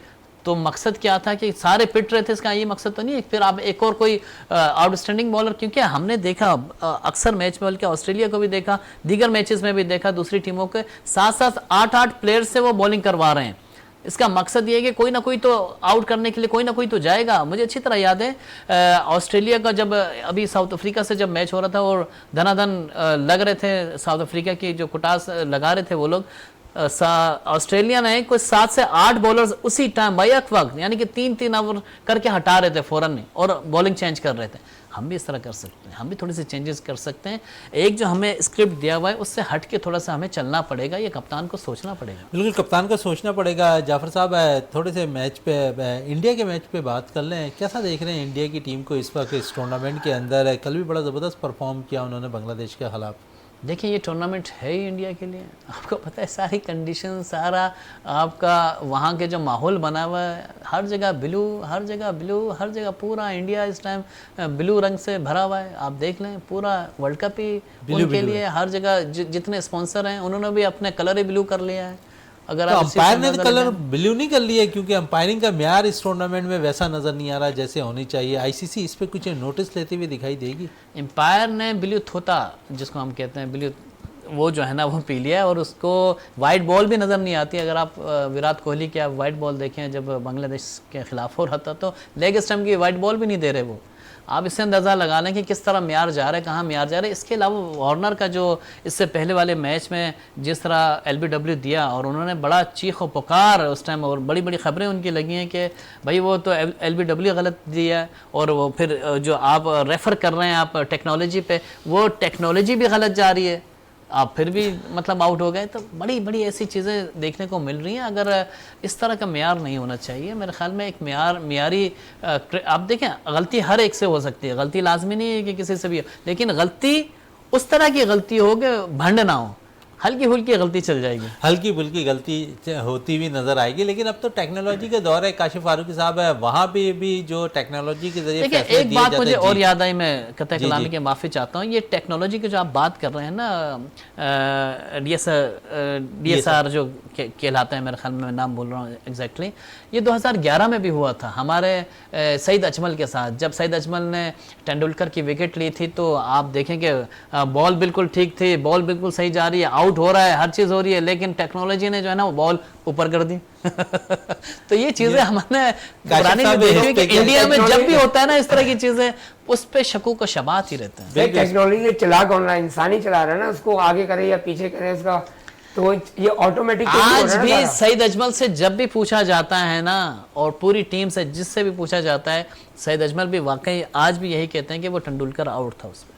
तो मकसद क्या था कि सारे पिट रहे थे, इसका ये मकसद तो नहीं है फिर आप एक और कोई आउटस्टैंडिंग बॉलर, क्योंकि हमने देखा अक्सर मैच में, बल्कि ऑस्ट्रेलिया को भी देखा, दीगर मैचेस में भी देखा, दूसरी टीमों के साथ साथ 8-8 प्लेयर से वो बॉलिंग करवा रहे हैं। इसका मकसद ये है कि कोई ना कोई तो आउट करने के लिए कोई ना कोई तो जाएगा। मुझे अच्छी तरह याद है ऑस्ट्रेलिया का जब अभी साउथ अफ्रीका से जब मैच हो रहा था और धनाधन लग रहे थे, साउथ अफ्रीका की जो कुटास लगा रहे थे वो लोग, ऑस्ट्रेलिया ने कोई 7 से 8 बॉलर्स उसी टाइम बैक वक्त, यानी कि 3-3 ओवर करके हटा रहे थे फौरन और बॉलिंग चेंज कर रहे थे। हम भी इस तरह कर सकते हैं, हम भी थोड़ी सी चेंजेस कर सकते हैं। एक जो हमें स्क्रिप्ट दिया हुआ है उससे हट के थोड़ा सा हमें चलना पड़ेगा, ये कप्तान को सोचना पड़ेगा। बिल्कुल कप्तान को सोचना पड़ेगा। जाफर साहब, थोड़े से मैच पे, इंडिया के मैच पे बात कर लें। कैसा देख रहे हैं इंडिया की टीम को इस वक्त इस टूर्नामेंट के अंदर? कल भी बड़ा ज़बरदस्त परफॉर्म किया उन्होंने बांग्लादेश के खिलाफ। देखिए ये टूर्नामेंट है ही इंडिया के लिए, आपको पता है सारी कंडीशन, सारा आपका वहाँ के जो माहौल बना हुआ है, हर जगह ब्लू, हर जगह ब्लू, हर जगह पूरा इंडिया इस टाइम ब्लू रंग से भरा हुआ है। आप देख लें पूरा वर्ल्ड कप ही उनके लिए, हर जगह जितने स्पॉन्सर हैं उन्होंने भी अपने कलर ही ब्लू कर लिया है। अगर तो अंपायर ने तो कलर ब्लू नहीं कर लिया, क्योंकि अंपायरिंग का म्यार इस टूर्नामेंट में वैसा नज़र नहीं आ रहा जैसे होनी चाहिए। आईसीसी इस पे कुछ नोटिस लेते हुए दिखाई देगी? अंपायर ने ब्लू थोता, जिसको हम कहते हैं ब्लू, वो जो है ना वो पी लिया है और उसको वाइट बॉल भी नज़र नहीं आती। अगर आप विराट कोहली की आप वाइट बॉल देखें, जब बांग्लादेश के खिलाफ हो रहा था तो लेग स्टम्प की वाइट बॉल भी नहीं दे रहे वो। आप इससे अंदाज़ा लगा लें कि किस तरह म्यार जा रहा है, कहाँ म्यार जा रहा है। इसके अलावा वार्नर का जो इससे पहले वाले मैच में जिस तरह LBW दिया, और उन्होंने बड़ा चीख व पुकार उस टाइम, और बड़ी बड़ी खबरें उनकी लगी हैं कि भाई वो तो LBW गलत दिया है, और वो फिर जो आप रेफ़र कर रहे हैं आप टेक्नोलॉजी पे, वो टेक्नोलॉजी भी गलत जा रही है, आप फिर भी मतलब आउट हो गए। तो बड़ी बड़ी ऐसी चीज़ें देखने को मिल रही हैं। अगर इस तरह का म्यार नहीं होना चाहिए मेरे ख्याल में। एक म्यारी आप देखें, गलती हर एक से हो सकती है, गलती लाजमी नहीं है कि किसी से भी हो, लेकिन गलती उस तरह की गलती हो कि भंड ना हो, हल्की फुल्की गलती चल जाएगी, हल्की फुल्की गलती होती हुई नजर आएगी। लेकिन अब तो टेक्नोलॉजी के दौर है, काशिफ फारूकी साहब है, वहाँ पे भी जो टेक्नोलॉजी के जरिए देखिए फैसले एक दिए बात जाते मुझे हैं। और जी। याद आई, मैं कतई जी, कलामी जी। के माफ़ी चाहता हूँ। ये टेक्नोलॉजी की जो आप बात कर रहे हैं ना, DSR जो कहलाता है, मेरे ख्याल में मैं नाम बोल रहा हूँ एग्जैक्टली, ये 2011 में भी हुआ था हमारे सईद अजमल के साथ। जब सईद अजमल ने तेंदुलकर की विकेट ली थी, तो आप देखें कि बॉल बिल्कुल ठीक थी, बॉल बिल्कुल सही जा रही है, आउट हो रहा है, हर चीज़ हो रही है, लेकिन टेक्नोलॉजी ने जो है ना वो बॉल ऊपर कर दी। तो ये चीज़ें हमने पुरानी में देखी हुई कि इंडिया में जब भी होता है ना इस तरह की चीज़ें, उस पर शकूक व शबात ही रहते हैं। टेक्नोलॉजी चला कौन रहा है, इंसान ही चला रहा है ना, उसको आगे करे या पीछे करे उसका, तो ये ऑटोमेटिक आज भी सईद अजमल से जब भी पूछा जाता है ना, और पूरी टीम से जिससे भी पूछा जाता है, सईद अजमल भी वाकई आज भी यही कहते हैं कि वो तेंदुलकर आउट था उसमें।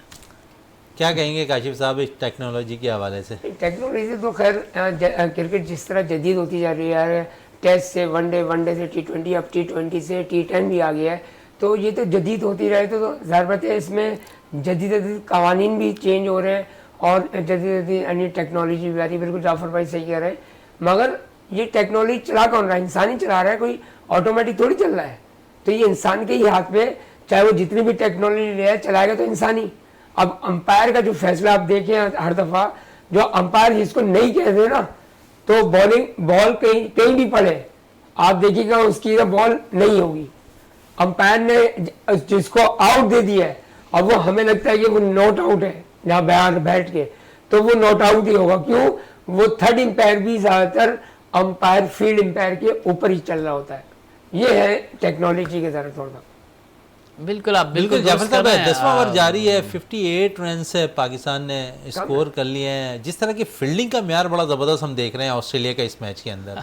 क्या कहेंगे काशिफ साहब इस टेक्नोलॉजी के हवाले से? टेक्नोलॉजी तो खैर क्रिकेट जिस तरह जदीद होती जा रही है, टेस्ट से वनडे, वनडे से T20, अब T20 से T10 भी आ गया है, तो ये तो जदीद होती रहे तो ज़ाहिर बात है इसमें जदीद जदीद कवानीन भी चेंज हो रहे हैं और जदीद जदीद यानी टेक्नोलॉजी भी आ रही है। बिल्कुल जाफर भाई सही कह रहे हैं, मगर ये टेक्नोलॉजी चला कौन रहा है, इंसान ही चला रहा है, कोई ऑटोमेटिक थोड़ी चल रहा है। तो ये इंसान के ही हाथ में, चाहे वो जितनी भी टेक्नोलॉजी ले चलाएगा तो इंसान ही। अब अंपायर का जो फैसला आप देखें, हर दफ़ा जो अंपायर जिसको नहीं कहते ना, तो बॉल कहीं भी पड़े, आप देखिएगा उसकी बॉल नहीं होगी। अंपायर ने जिसको आउट दे दिया है, अब वो हमें लगता है कि वो नॉट आउट है, जहाँ बाहर बैठ के, तो वो नॉट आउट ही होगा। क्यों? वो थर्ड अंपायर भी ज़्यादातर अंपायर फील्ड अंपायर के ऊपर ही चल रहा होता है। ये है टेक्नोलॉजी के ज़रा थोड़ा। बिल्कुल आप बिल्कुल जाफर साहब, 10वां ओवर जारी है, 58 रन से पाकिस्तान ने स्कोर कर लिए हैं। जिस तरह की फील्डिंग का म्यार बड़ा ज़बरदस्त हम देख रहे हैं ऑस्ट्रेलिया का इस मैच के अंदर।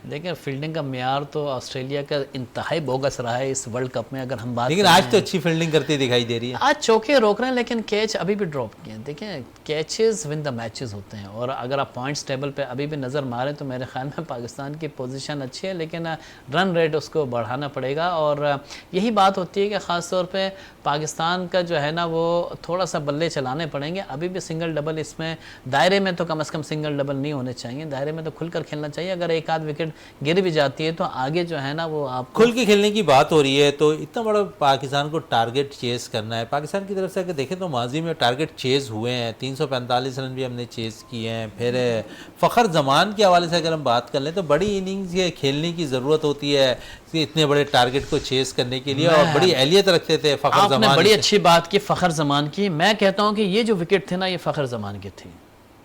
देखिए फील्डिंग का म्यार तो ऑस्ट्रेलिया का इंतहाई बोगस रहा है इस वर्ल्ड कप में, अगर हम बात लेकिन आज तो अच्छी फील्डिंग करती दिखाई दे रही है। आज चौके रोक रहे हैं, लेकिन कैच अभी भी ड्रॉप किए हैं। देखिए कैचेस विन द मैचेस होते हैं, और अगर आप पॉइंट्स टेबल पे अभी भी नज़र मारें तो मेरे ख्याल में पाकिस्तान की पोजीशन अच्छी है, लेकिन रन रेट उसको बढ़ाना पड़ेगा। और यही बात होती है कि ख़ास तौर पे पाकिस्तान का जो है ना वो थोड़ा सा बल्ले चलाने पड़ेंगे। अभी भी सिंगल डबल इसमें दायरे में तो कम से कम सिंगल डबल नहीं होने चाहिए, दायरे में तो खुलकर खेलना चाहिए। अगर एक आध विकेट गिर भी जाती है तो आगे जो है ना वो आप खुल के खेलने की बात हो रही है, तो इतना बड़ा पाकिस्तान को टारगेट चेस करना है। पाकिस्तान की तरफ से अगर देखें तो माजी में टारगेट चेस हुए हैं, 345 रन भी हमने चेस किए हैं। फिर फ़खर जमान के हवाले से अगर हम बात कर लें तो बड़ी इनिंग्स खेलने की ज़रूरत होती है इतने बड़े टारगेट को चेस करने के लिए, और बड़ी अहलियत रखते थे फ़खर जमान। आपने बड़ी अच्छी बात की फ़खर जमान की। मैं कहता हूँ कि ये जो विकेट थे ना ये फ़खर जमान की थी।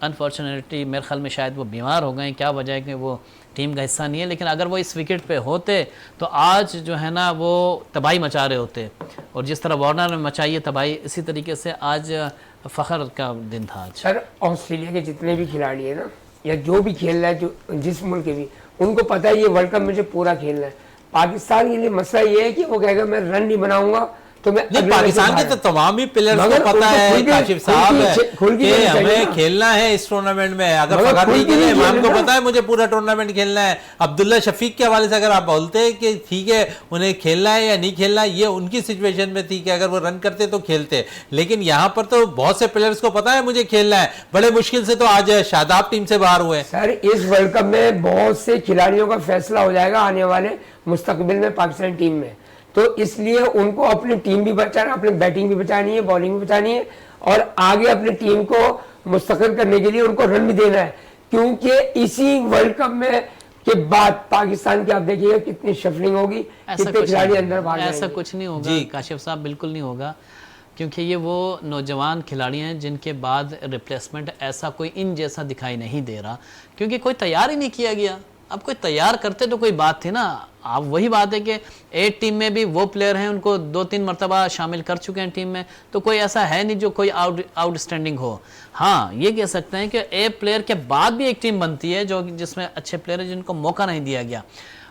अनफॉर्चुनेटली मेरे ख्याल में शायद वो बीमार हो गए, क्या वजह है कि वो टीम का हिस्सा नहीं है, लेकिन अगर वो इस विकेट पे होते तो आज जो है ना वो तबाही मचा रहे होते। और जिस तरह वार्नर ने मचाई है तबाही, इसी तरीके से आज फ़खर का दिन था आज। सर ऑस्ट्रेलिया के जितने भी खिलाड़ी हैं ना, या जो भी खेल रहा है, जो जिस मुल्क के भी, उनको पता है ये वर्ल्ड कप मुझे पूरा खेलना है। पाकिस्तान के लिए मसला ये है कि वो कहेगा मैं रन नहीं बनाऊंगा तो मैं पाकिस्तान के तो तमाम ही प्लेयर्स को पता है काशिफ साहब कि हमें खेलना है इस टूर्नामेंट में। अगर फ़खर नहीं खेले, इमाम को पता है मुझे पूरा टूर्नामेंट खेलना है। अब्दुल्ला शफीक के हवाले से अगर आप बोलते हैं कि ठीक है उन्हें खेलना है या नहीं खेलना, ये उनकी सिचुएशन में थी कि अगर वो रन करते तो खेलते, लेकिन यहाँ पर तो बहुत से प्लेयर्स को पता है मुझे खेलना है। बड़े मुश्किल से तो आज शादाब टीम से बाहर हुए। सर इस वर्ल्ड कप में बहुत से खिलाड़ियों का फैसला हो जाएगा आने वाले मुस्तकबिल में पाकिस्तान टीम में, तो इसलिए उनको अपनी टीम भी बचाना, अपनी बैटिंग भी बचानी है, बॉलिंग भी बचानी है, और आगे अपनी टीम को मुस्तकिल करने के लिए उनको रन भी देना है। क्योंकि इसी वर्ल्ड कप में के बाद पाकिस्तान की आप देखिएगा कितनी शफलिंग होगी, कितने खिलाड़ी अंदर भाग जाएंगे। ऐसा कुछ नहीं होगा काशिफ साहब, बिल्कुल नहीं होगा, क्योंकि ये वो नौजवान खिलाड़ी हैं जिनके बाद रिप्लेसमेंट ऐसा कोई इन जैसा दिखाई नहीं दे रहा, क्योंकि कोई तैयार ही नहीं किया गया। अब कोई तैयार करते तो कोई बात थी ना। आप वही बात है कि ए टीम में भी वो प्लेयर हैं, उनको 2-3 मरतबा शामिल कर चुके हैं टीम में, तो कोई ऐसा है नहीं जो कोई आउटस्टैंडिंग हो। हाँ, ये कह सकते हैं कि ए प्लेयर के बाद भी एक टीम बनती है जो जिसमें अच्छे प्लेयर हैं जिनको मौका नहीं दिया गया।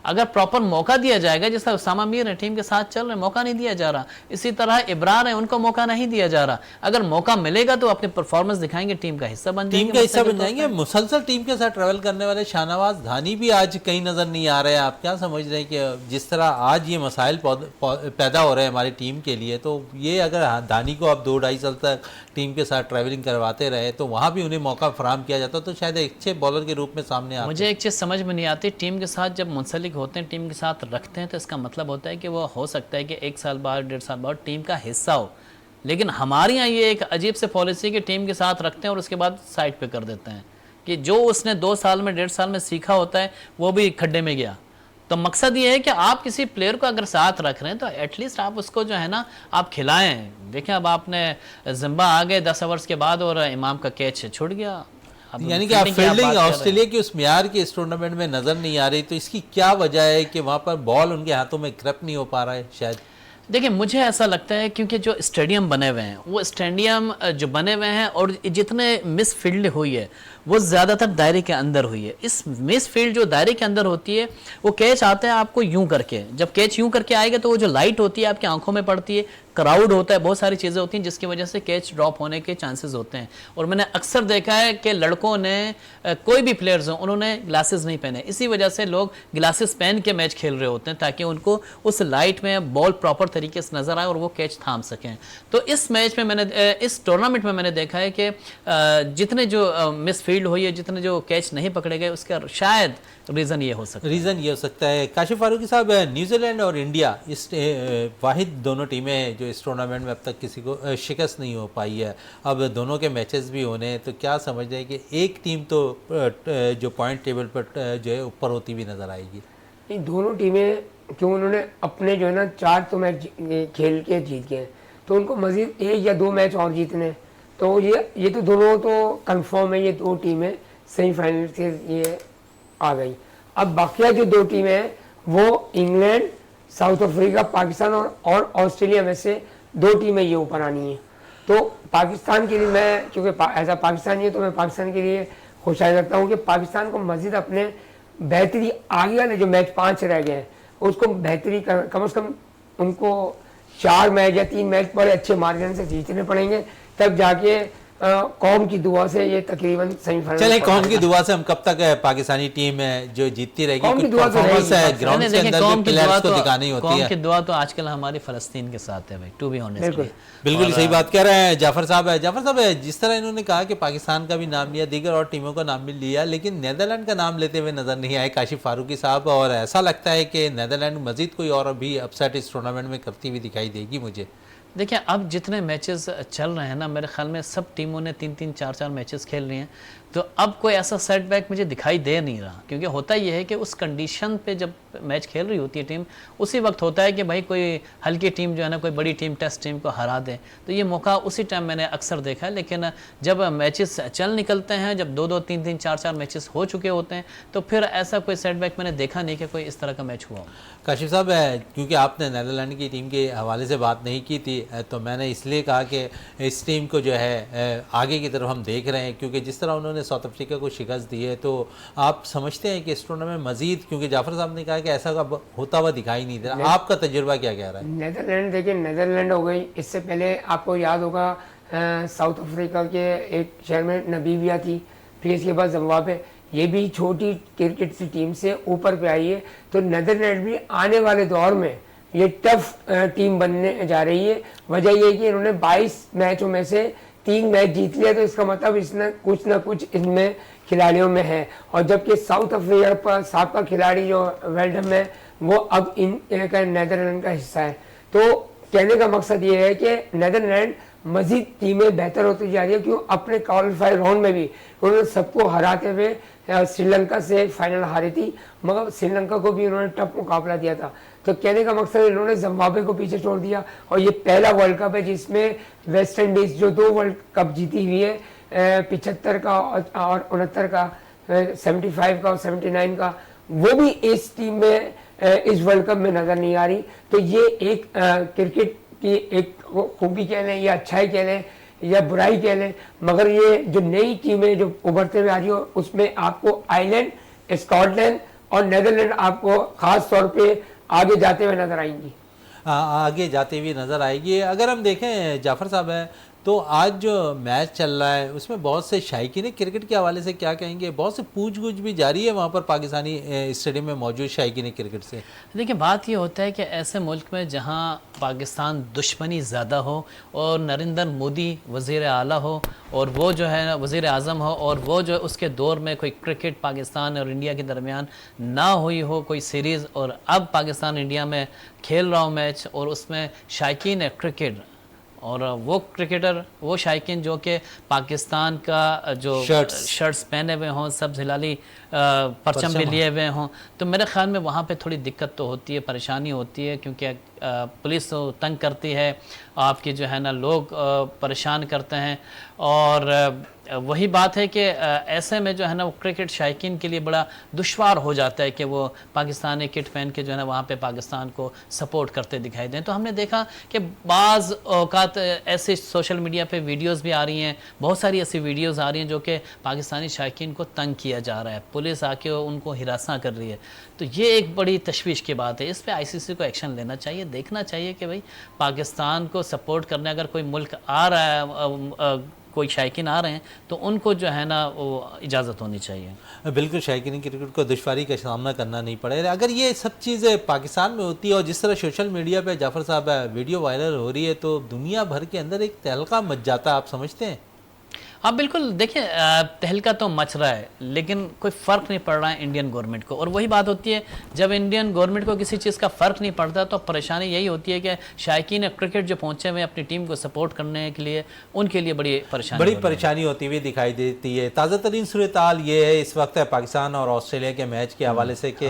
अगर प्रॉपर मौका दिया जाएगा, जैसा उसामा मीर है टीम के साथ चल रहे, मौका नहीं दिया जा रहा, इसी तरह इब्रार है, उनको मौका नहीं दिया जा रहा। अगर मौका मिलेगा तो अपनी परफॉर्मेंस दिखाएंगे, टीम का हिस्सा बन जाएंगे, टीम का हिस्सा बन जाएंगे। मुसलसल टीम के साथ ट्रैवल करने वाले शाहनवाज धानी भी आज कहीं नज़र नहीं आ रहे हैं। आप क्या समझ रहे हैं कि जिस तरह आज ये मसाइल पैदा हो रहे हैं हमारी टीम के लिए, तो ये अगर धानी को आप 2-2.5 साल तक टीम के साथ ट्रैवलिंग करवाते रहे तो वहाँ भी उन्हें मौका फराहम किया जाता तो शायद एक अच्छे बॉलर के रूप में सामने आते। मुझे एक चीज़ समझ में नहीं आती, टीम के साथ जब मुंसलिक होते हैं, टीम के साथ रखते हैं, तो इसका मतलब होता है कि वो हो सकता है कि 1 साल बाद 1.5 साल बाद टीम का हिस्सा हो। लेकिन हमारे यहाँ ये एक अजीब से पॉलिसी कि टीम के साथ रखते हैं और उसके बाद साइड पे कर देते हैं कि जो उसने 2 साल में 1.5 साल में सीखा होता है वो भी खड्डे में गया। तो मकसद ये है कि आप किसी प्लेयर को अगर साथ रख रहे हैं तो एटलीस्ट आप उसको जो है ना आप खिलाएं। देखें, अब आपने जिम्बा आ गए 10 ओवर्स के बाद और इमाम का कैच छूट गया। यानी कि आप फील्डिंग ऑस्ट्रेलिया की उस म्यार की इस टूर्नामेंट में नज़र नहीं आ रही, तो इसकी क्या वजह है कि वहाँ पर बॉल उनके हाथों में ग्रिप नहीं हो पा रहा है? शायद देखिए, मुझे ऐसा लगता है क्योंकि जो स्टेडियम बने हुए हैं, वो स्टेडियम जो बने हुए हैं और जितने मिस फील्ड हुई है वो ज़्यादातर दायरे के अंदर हुई है। इस मिस फील्ड जो दायरे के अंदर होती है, वो कैच आता है आपको यूं करके, जब कैच यूं करके आएगा तो वो जो लाइट होती है आपकी आंखों में पड़ती है, क्राउड होता है, बहुत सारी चीज़ें होती हैं जिसकी वजह से कैच ड्रॉप होने के चांसेस होते हैं। और मैंने अक्सर देखा है कि लड़कों ने कोई भी प्लेयर्स हों, उन्होंने ग्लासेस नहीं पहने, इसी वजह से लोग ग्लासेस पहन के मैच खेल रहे होते हैं ताकि उनको उस लाइट में बॉल प्रॉपर तरीके से नजर आए और वो कैच थाम सकें। तो इस मैच में इस टूर्नामेंट में मैंने देखा है कि जितने जो मिस फील्ड हुई है, जितने जो कैच नहीं पकड़े गए, उसका शायद रीज़न ये हो सकता है। काशिफ फारूकी साहब, न्यूजीलैंड और इंडिया इस वाहिद दोनों टीमें जो इस टूर्नामेंट में अब तक किसी को शिकस्त नहीं हो पाई है। अब दोनों के मैचेस भी होने हैं, तो क्या समझ रहे हैं कि एक टीम तो जो पॉइंट टेबल पर जो है ऊपर होती भी नज़र आएगी? इन दोनों टीमें क्यों उन्होंने अपने जो है ना 4 तो मैच खेल के जीत गए, तो उनको मजीद 1 या 2 मैच और जीतने, तो ये तो दोनों तो कंफर्म है, ये 2 टीमें सेमीफाइनल से ये आ गई। अब बाकी जो 2 टीमें हैं वो इंग्लैंड, साउथ अफ्रीका, पाकिस्तान और ऑस्ट्रेलिया में से 2 टीमें ये ऊपर आनी है। तो पाकिस्तान के लिए मैं क्योंकि ऐसा पाकिस्तानी है तो मैं पाकिस्तान के लिए खुशाइद रखता हूँ कि पाकिस्तान को मजीद अपने बेहतरी आगे वाले जो मैच 5 रह गए हैं उसको बेहतरी कम से कम उनको 4 मैच या 3 मैच बड़े अच्छे मार्जिन से जीतने पड़ेंगे, तब जाके कौम की दुआ से ये तकरीबन सेमीफाइनल। चले, कौम की दुआ से हम कब तक पाकिस्तानी टीम है जो जीतती रहेगी? कौम की दुआ तो है ग्राउंड के अंदर भी प्लेयर्स को दिखानी होती है। कौम की दुआ तो आजकल हमारी फ़लस्तीन के साथ है भाई, टू बी ऑनेस्ट। बिल्कुल सही बात कह रहे हैं जाफर साहब। जिस तरह इन्होंने कहा कि पाकिस्तान का भी नाम लिया, दीगर और टीमों का नाम भी लिया, लेकिन नीदरलैंड का नाम लेते हुए नजर नहीं आए काशिफ फारूकी साहब, और ऐसा लगता है कि नीदरलैंड मजीद कोई और अभी अपसेट इस टूर्नामेंट में करती हुई दिखाई देगी मुझे। देखिए, अब जितने मैचेस चल रहे हैं ना, मेरे ख्याल में सब टीमों ने 3-3, 4-4 मैचेस खेल रही हैं, तो अब कोई ऐसा सेटबैक मुझे दिखाई दे नहीं रहा। क्योंकि होता यह है कि उस कंडीशन पे जब मैच खेल रही होती है टीम, उसी वक्त होता है कि भाई कोई हल्की टीम जो है ना, कोई बड़ी टीम टेस्ट टीम को हरा दे, तो ये मौका उसी टाइम मैंने अक्सर देखा है। लेकिन जब मैचेस चल निकलते हैं, जब 2-2, 3-3, 4-4 मैचेस हो चुके होते हैं, तो फिर ऐसा कोई सेटबैक मैंने देखा नहीं कि कोई इस तरह का मैच हुआ। काशिफ साहब, क्योंकि आपने नीदरलैंड की टीम के हवाले से बात नहीं की थी, तो मैंने इसलिए कहा कि इस टीम को जो है आगे की तरफ हम देख रहे हैं, क्योंकि जिस तरह उन्होंने साउथ अफ्रीका को शिकस्त दी है, तो आप समझते हैं कि इस टूर्नामेंट मजीद, क्योंकि जाफर साहब ने कहा कि ऐसा होता हुआ दिखाई नहीं दे रहा, आपका तजुर्बा क्या कह रहा है? नीदरलैंड, देखिए नीदरलैंड हो गई, इससे पहले आपको याद होगा साउथ अफ्रीका के एक शहर में नबीबिया थी, फिर इसके बाद जिम्बाब्वे, ये भी छोटी क्रिकेट की टीम से ऊपर पे आई है। तो नीदरलैंड भी आने वाले दौर में ये टफ टीम बनने जा रही है। वजह ये कि इन्होंने 22 मैचों में से 3 मैच जीत लिया, तो इसका मतलब इसने कुछ ना कुछ इनमें खिलाड़ियों में है। और जबकि साउथ अफ्रीका पर साबका खिलाड़ी जो वेल्डम है वो अब नीदरलैंड का हिस्सा है। तो कहने का मकसद ये है कि नीदरलैंड मजीद टीमें बेहतर होती जा रही है, क्यों अपने क्वालिफायर राउंड में भी उन्होंने सबको हराते हुए श्रीलंका से फाइनल हारी थी, मगर श्रीलंका को भी उन्होंने टफ मुकाबला दिया था। तो कहने का मकसद इन्होंने जिम्बाब्वे को पीछे छोड़ दिया, और ये पहला वर्ल्ड कप है जिसमें वेस्ट इंडीज जो 2 वर्ल्ड कप जीती हुई है, 75 का और 69 का, 75 का और 79 का, वो भी इस टीम में इस वर्ल्ड कप में नजर नहीं आ रही। तो ये एक क्रिकेट की एक खूबी कह लें या अच्छाई कह लें या बुराई कह लें, मगर ये जो नई टीमें जो उभरते हुए आ रही हो उसमें आपको आयरलैंड, स्कॉटलैंड और नीदरलैंड आपको खास तौर पे आगे जाते हुए नजर आएंगी। आगे जाते हुए नज़र आएगी। अगर हम देखें जाफ़र साहब है तो आज जो मैच चल रहा है उसमें बहुत से शायकीन क्रिकेट के हवाले से क्या कहेंगे? बहुत से पूछ-गुछ भी जारी है वहाँ पर पाकिस्तानी स्टेडियम में मौजूद शायकीन क्रिकेट से। देखिए बात ये होता है कि ऐसे मुल्क में जहाँ पाकिस्तान दुश्मनी ज़्यादा हो और नरेंद्र मोदी वज़ीर आला हो और वो जो है वज़ीर आज़म हो और वो जो उसके दौर में कोई क्रिकेट पाकिस्तान और इंडिया के दरमियान ना हुई हो कोई सीरीज़, और अब पाकिस्तान इंडिया में खेल रहा हो मैच और उसमें शायकीन क्रिकेट और वो क्रिकेटर वो शायकीन जो कि पाकिस्तान का जो शर्ट्स पहने हुए हों, सब हिलाली परचम भी लिए हुए हों, तो मेरे ख्याल में वहाँ पे थोड़ी दिक्कत तो होती है, परेशानी होती है, क्योंकि पुलिस तो तंग करती है, आपकी जो है ना लोग परेशान करते हैं। और वही बात है कि ऐसे में जो है ना वो क्रिकेट शायकीन के लिए बड़ा दुश्वार हो जाता है कि वो पाकिस्तानी किट पहन के जो है ना वहाँ पे पाकिस्तान को सपोर्ट करते दिखाई दें। तो हमने देखा कि बाज़ औक़ात ऐसे सोशल मीडिया पे वीडियोस भी आ रही हैं, बहुत सारी ऐसी वीडियोस आ रही हैं जो कि पाकिस्तानी शायकीन को तंग किया जा रहा है, पुलिस आके उनको हिरासा कर रही है। तो ये एक बड़ी तशवीश की बात है, इस पर ICC को एक्शन लेना चाहिए, देखना चाहिए कि भाई पाकिस्तान को सपोर्ट करने अगर कोई मुल्क आ रहा है, कोई शायकीन आ रहे हैं तो उनको जो है ना वो इजाज़त होनी चाहिए। बिल्कुल, शायकीन क्रिकेट को दुश्वारी का सामना करना नहीं पड़े। अगर ये सब चीज़ें पाकिस्तान में होती है और जिस तरह सोशल मीडिया पे जाफ़र साहब वीडियो वायरल हो रही है तो दुनिया भर के अंदर एक तहलका मच जाता है, आप समझते हैं? हाँ बिल्कुल, देखिए तहलका तो मच रहा है लेकिन कोई फ़र्क नहीं पड़ रहा है इंडियन गवर्नमेंट को। और वही बात होती है जब इंडियन गवर्नमेंट को किसी चीज़ का फ़र्क नहीं पड़ता तो परेशानी यही होती है कि शायकीन क्रिकेट जो पहुँचे हुए अपनी टीम को सपोर्ट करने के लिए, उनके लिए बड़ी परेशानी होती हुई दिखाई देती है। ताज़ा तरीन सूरत-ए-हाल ये है इस वक्त पाकिस्तान और ऑस्ट्रेलिया के मैच के हवाले से कि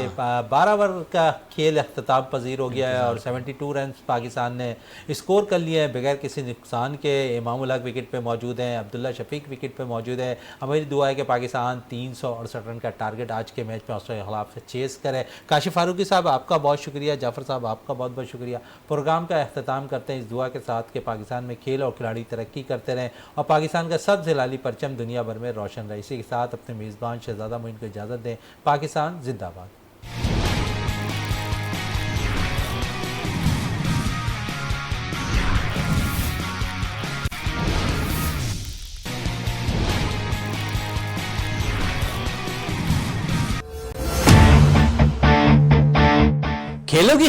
12 ओवर का खेल अख्ताम पजीर हो गया है और 72 रन पाकिस्तान ने स्कोर कर लिए हैं बगैर किसी नुकसान के। इमामुल हक विकेट पे मौजूद हैं, अब्दुल्ला शफीक विकेट पे मौजूद है। हमारी दुआ है कि पाकिस्तान 368 रन का टारगेट आज के मैच में ऑस्ट्रेलिया के खिलाफ से चेस करे। काशिफ फारूकी साहब आपका बहुत शुक्रिया, जाफ़र साहब आपका बहुत बहुत शुक्रिया। प्रोग्राम का अख्ताम करते हैं इस दुआ के साथ कि पाकिस्तान में खेल और खिलाड़ी तरक्की करते रहें और पाकिस्तान का सब्ज़ हिलाली परचम दुनिया भर में रोशन रहे। इसी के साथ अपने मेज़बान शहजादा मोइन को इजाज़त दें। पाकिस्तान जिंदाबाद। खेलों की